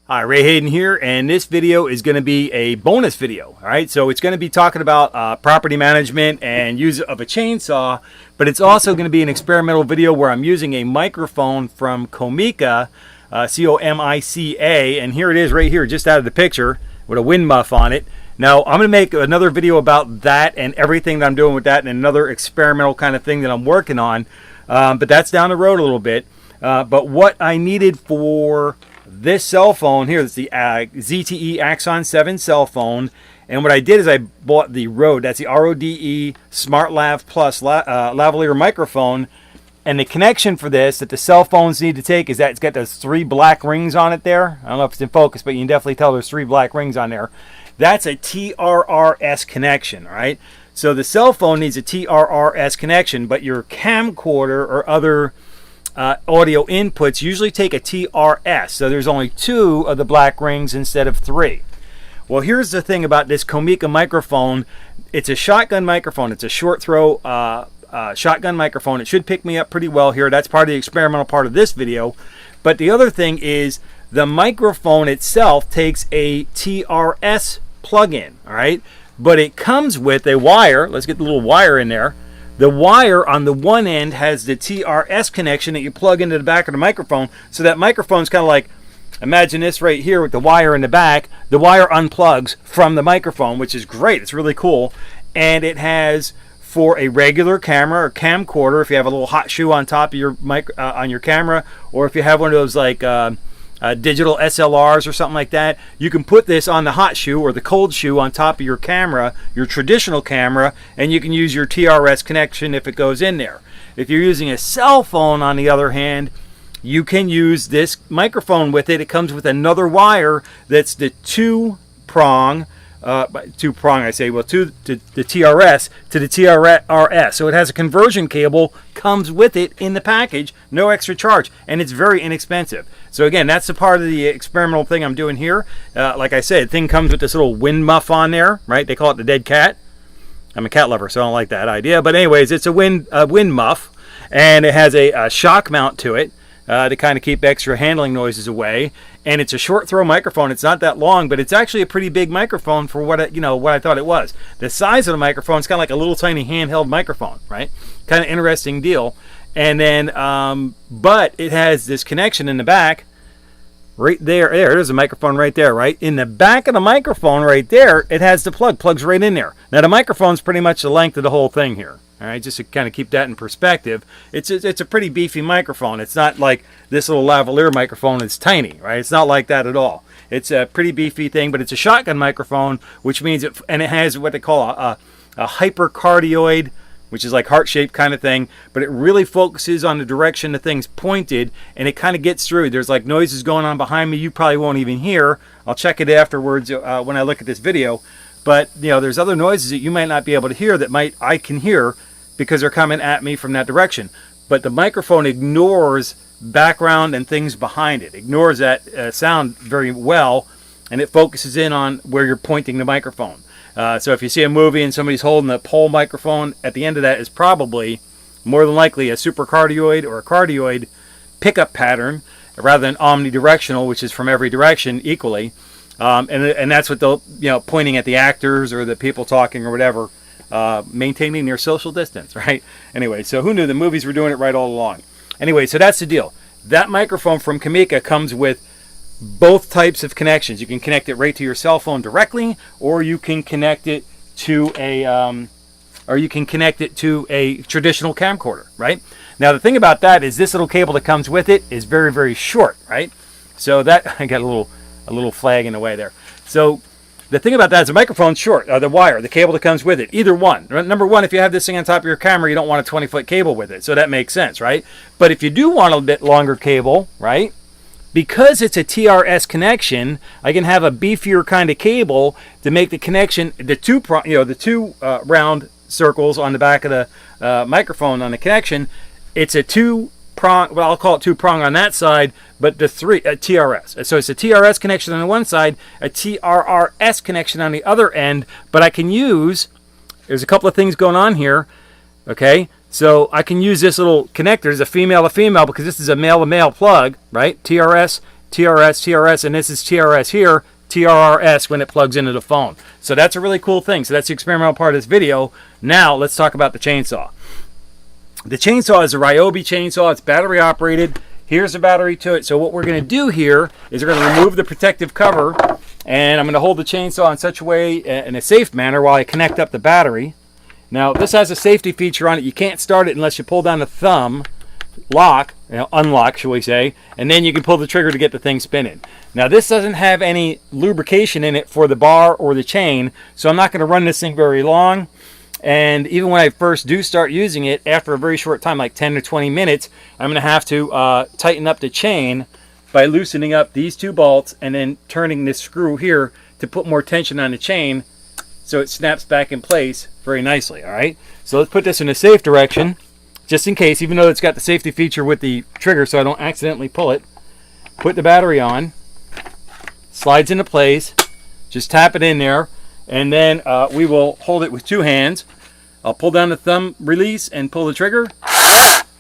Hi, Ray Hayden here, and this video is going to be a bonus video. All right, so it's going to be talking about property management and use of a chainsaw, but it's also going to be an experimental video where I'm using a microphone from Comica, C-O-M-I-C-A, and here it is right here, just out of the picture with a wind muff on it. Now, I'm going to make another video about that and everything that I'm doing with that and another experimental kind of thing that I'm working on, but that's down the road a little bit. But what I needed for this cell phone here is the ZTE Axon 7 cell phone, and what I did is I bought the Rode, that's the RODE Smart Lav Plus lavalier microphone, and the connection for this that the cell phones need to take is that it's got those 3 black rings on it there. I don't know if it's in focus, but you can definitely tell there's 3 black rings on there. That's a TRRS connection, all right? So the cell phone needs a TRRS connection, but your camcorder or other audio inputs usually take a TRS, so there's only 2 of the black rings instead of 3. Well, here's the thing about this Comica microphone. It's a shotgun microphone. It's a short throw shotgun microphone. It should pick me up pretty well here. That's part of the experimental part of this video. But the other thing is the microphone itself takes a TRS plug-in, all right? But it comes with a wire. Let's get the little wire in there. The wire on the one end has the TRS connection that you plug into the back of the microphone. So that microphone's kind of like, imagine this right here with the wire in the back. The wire unplugs from the microphone, which is great. It's really cool. And it has, for a regular camera or camcorder, if you have a little hot shoe on top of your on your camera, or if you have one of those like digital SLRs or something like that, you can put this on the hot shoe or the cold shoe on top of your camera, your traditional camera, and you can use your TRS connection if it goes in there. If you're using a cell phone, on the other hand, you can use this microphone with it. It comes with another wire that's the two prong I say, well, to the TRS to the TRS. So it has a conversion cable, comes with it in the package, no extra charge, and it's very inexpensive. So again, that's the part of the experimental thing I'm doing here. Like I said, the thing comes with this little wind muff on there, right? They call it the dead cat. I'm a cat lover, so I don't like that idea. But anyways, it's a wind muff, and it has a shock mount to it to kind of keep extra handling noises away. And it's a short throw microphone. It's not that long, but it's actually a pretty big microphone for what I thought it was. The size of the microphone is kind of like a little tiny handheld microphone, right? Kind of interesting deal. And then, but it has this connection in the back, right there. There's a microphone right there, right? In the back of the microphone right there, it has the plugs right in there. Now the microphone's pretty much the length of the whole thing here. All right, just to kind of keep that in perspective, it's a pretty beefy microphone. It's not like this little lavalier microphone is tiny, right? It's not like that at all. It's a pretty beefy thing, but it's a shotgun microphone, which means it has what they call a hypercardioid, which is like heart-shaped kind of thing, but it really focuses on the direction the thing's pointed, and it kind of gets through. There's like noises going on behind me you probably won't even hear. I'll check it afterwards when I look at this video. But there's other noises that you might not be able to hear that I can hear because they're coming at me from that direction. But the microphone ignores background and things behind it. Ignores that sound very well, and it focuses in on where you're pointing the microphone. So if you see a movie and somebody's holding a pole microphone, at the end of that is probably, more than likely, a supercardioid or a cardioid pickup pattern, rather than omnidirectional, which is from every direction equally. And that's what they'll, pointing at the actors or the people talking or whatever, maintaining their social distance, right? Anyway, so who knew the movies were doing it right all along? Anyway, so that's the deal. That microphone from Comica comes with both types of connections. You can connect it right to your cell phone directly, or you can connect it to a traditional camcorder, right? Now the thing about that is this little cable that comes with it is very, very short, right? So that I got a little flag in the way there. So the thing about that is the microphone's short, the wire, the cable that comes with it, either one. Number one, if you have this thing on top of your camera, you don't want a 20-foot cable with it, so that makes sense, right? But if you do want a bit longer cable, right, because it's a TRS connection, I can have a beefier kind of cable to make the connection, the two round circles on the back of the microphone on the connection. It's a two-prong, well, I'll call it two-prong on that side, but the TRS. So it's a TRS connection on the one side, a TRRS connection on the other end, but I can use, there's a couple of things going on here, okay? So I can use this little connector as a female to female because this is a male to male plug, right? TRS TRS, TRS, and this is TRS here, TRRS when it plugs into the phone. So that's a really cool thing. So that's the experimental part of this video. Now let's talk about the chainsaw. The chainsaw is a Ryobi chainsaw. It's battery operated. Here's the battery to it. So what we're going to do here is we're going to remove the protective cover, and I'm going to hold the chainsaw in such a way, in a safe manner, while I connect up the battery. Now this has a safety feature on it. You can't start it unless you pull down the thumb lock, unlock shall we say, and then you can pull the trigger to get the thing spinning. Now this doesn't have any lubrication in it for the bar or the chain, so I'm not going to run this thing very long. And even when I first do start using it, after a very short time, like 10 to 20 minutes, I'm going to have to tighten up the chain by loosening up these two bolts and then turning this screw here to put more tension on the chain so it snaps back in place very nicely. All right, so let's put this in a safe direction just in case, even though it's got the safety feature with the trigger so I don't accidentally pull it. Put the battery on, slides into place, just tap it in there, and then we will hold it with two hands. I'll pull down the thumb release and pull the trigger.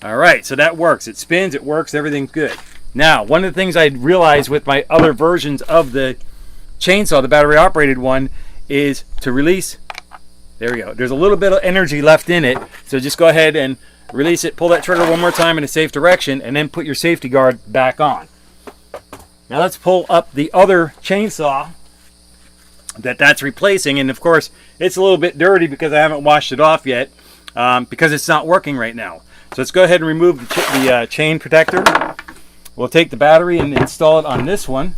All right, so that works. It spins, it works, everything's good. Now, one of the things I realized with my other versions of the chainsaw, the battery operated one, is to release. There we go. There's a little bit of energy left in it, so just go ahead and release it, pull that trigger one more time in a safe direction, and then put your safety guard back on. Now let's pull up the other chainsaw that's replacing, and of course it's a little bit dirty because I haven't washed it off yet, because it's not working right now. So let's go ahead and remove the chain protector. We'll take the battery and install it on this one.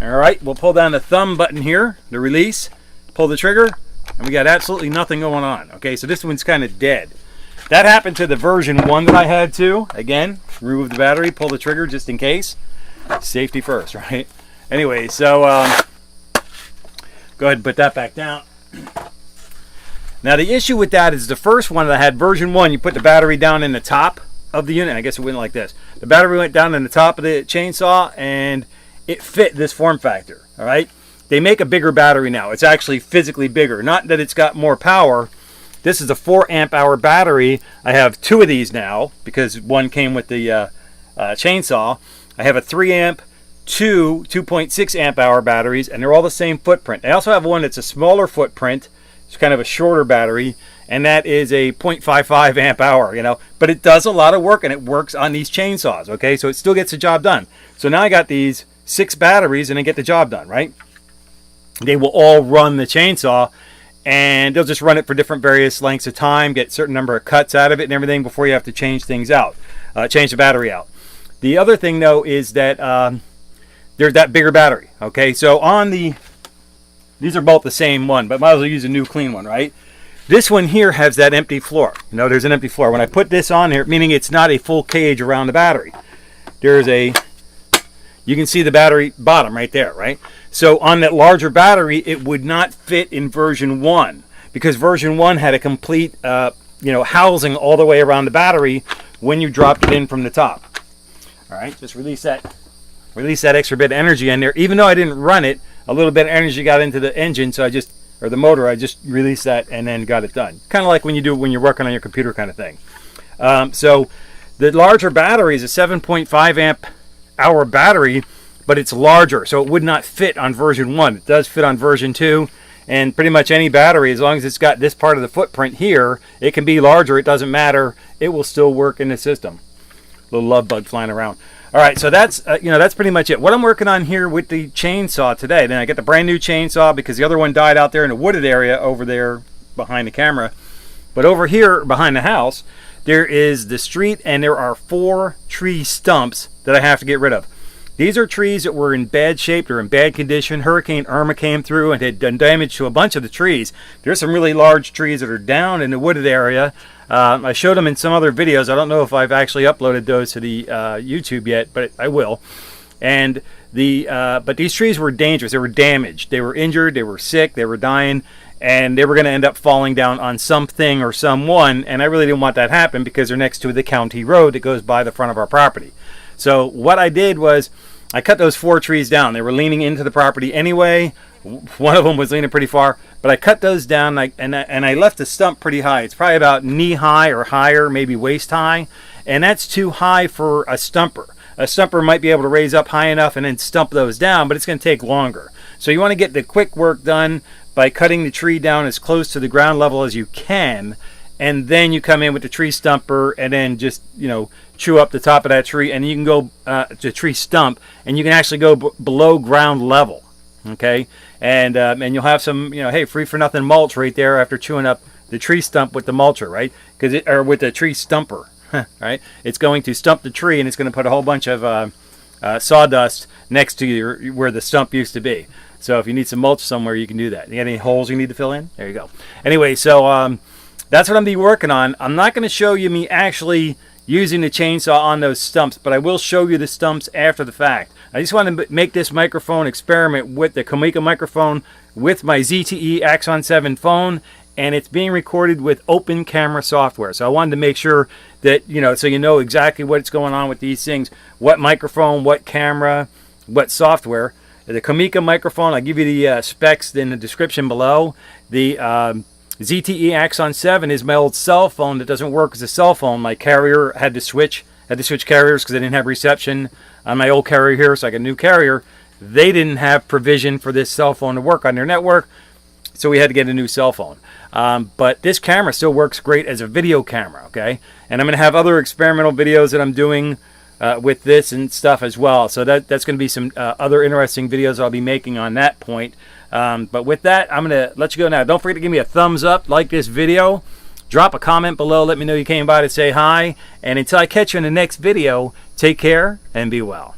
Alright, we'll pull down the thumb button here, the release, pull the trigger, and we got absolutely nothing going on. Okay, so this one's kind of dead. That happened to the version 1 that I had too. Again, remove the battery, pull the trigger just in case. Safety first, right? Anyway, so go ahead and put that back down. Now the issue with that is the first one that I had, version 1, you put the battery down in the top of the unit. I guess it went like this. The battery went down in the top of the chainsaw and it fit this form factor. All right, they make a bigger battery now. It's actually physically bigger. Not that it's got more power. This is a 4 amp hour battery. I have 2 of these now because one came with the chainsaw. I have a 3 amp, 2.6 amp hour batteries, and they're all the same footprint. I also have one that's a smaller footprint. It's kind of a shorter battery, and that is a 0.55 amp hour, but it does a lot of work, and it works on these chainsaws. Okay, so it still gets the job done. So now I got these 6 batteries and they get the job done, right? They will all run the chainsaw, and they'll just run it for different various lengths of time, get a certain number of cuts out of it and everything before you have to change things out, change the battery out. The other thing though is that there's that bigger battery. Okay, so on these are both the same one, but might as well use a new clean one, right? This one here has that empty floor. There's an empty floor. When I put this on here, meaning it's not a full cage around the battery, there's you can see the battery bottom right there, right? So on that larger battery, it would not fit in version 1 because version 1 had a complete, housing all the way around the battery when you dropped it in from the top. All right, just release that extra bit of energy in there. Even though I didn't run it, a little bit of energy got into the engine, so the motor, I just released that and then got it done. Kind of like when you're working on your computer kind of thing. So the larger battery is a 7.5 amp hour battery, but it's larger, so it would not fit on version 1. It does fit on version 2, and pretty much any battery, as long as it's got this part of the footprint here, it can be larger, it doesn't matter, it will still work in the system. Little love bug flying around. All right, so that's that's pretty much it. What I'm working on here with the chainsaw today, then I get the brand new chainsaw because the other one died out there in a wooded area over there behind the camera. But over here behind the house, there is the street, and there are 4 tree stumps that I have to get rid of. These are trees that were in bad shape, they're in bad condition. Hurricane Irma came through and had done damage to a bunch of the trees. There's some really large trees that are down in the wooded area. I showed them in some other videos. I don't know if I've actually uploaded those to the YouTube yet, but I will. And but these trees were dangerous. They were damaged. They were injured. They were sick. They were dying. And they were going to end up falling down on something or someone. And I really didn't want that to happen because they're next to the county road that goes by the front of our property. So what I did was I cut those 4 trees down. They were leaning into the property anyway. One of them was leaning pretty far, but I cut those down and I left the stump pretty high. It's probably about knee high or higher, maybe waist high. and that's too high for a stumper. A stumper might be able to raise up high enough and then stump those down, but it's going to take longer. So you want to get the quick work done by cutting the tree down as close to the ground level as you can, and then you come in with the tree stumper and then just, you know, chew up the top of that tree, and you can go to tree stump, and you can actually go below ground level. Okay, and you'll have some, you know, hey, free for nothing mulch right there after chewing up the tree stump with the mulcher, right? Or with the tree stumper, right? It's going to stump the tree, and it's going to put a whole bunch of sawdust next to where the stump used to be. So if you need some mulch somewhere, you can do that. You got any holes you need to fill in? There you go. Anyway, so that's what I'm be working on. I'm not going to show you me actually using the chainsaw on those stumps, but I will show you the stumps after the fact. I just want to make this microphone experiment with the Comica microphone with my ZTE Axon 7 phone, and it's being recorded with open camera software. So I wanted to make sure that, you know, so you know exactly what's going on with these things, what microphone, what camera, what software. The Comica microphone, I'll give you the specs in the description below. The ZTE Axon 7 is my old cell phone that doesn't work as a cell phone. My carrier had to switch carriers because I didn't have reception on my old carrier here, so I got a new carrier. They didn't have provision for this cell phone to work on their network, so we had to get a new cell phone. But this camera still works great as a video camera, okay? And I'm going to have other experimental videos that I'm doing with this and stuff as well. So that's going to be some other interesting videos I'll be making on that point. But with that, I'm going to let you go now. Don't forget to give me a thumbs up, like this video, drop a comment below, let me know you came by to say hi, and until I catch you in the next video, take care and be well.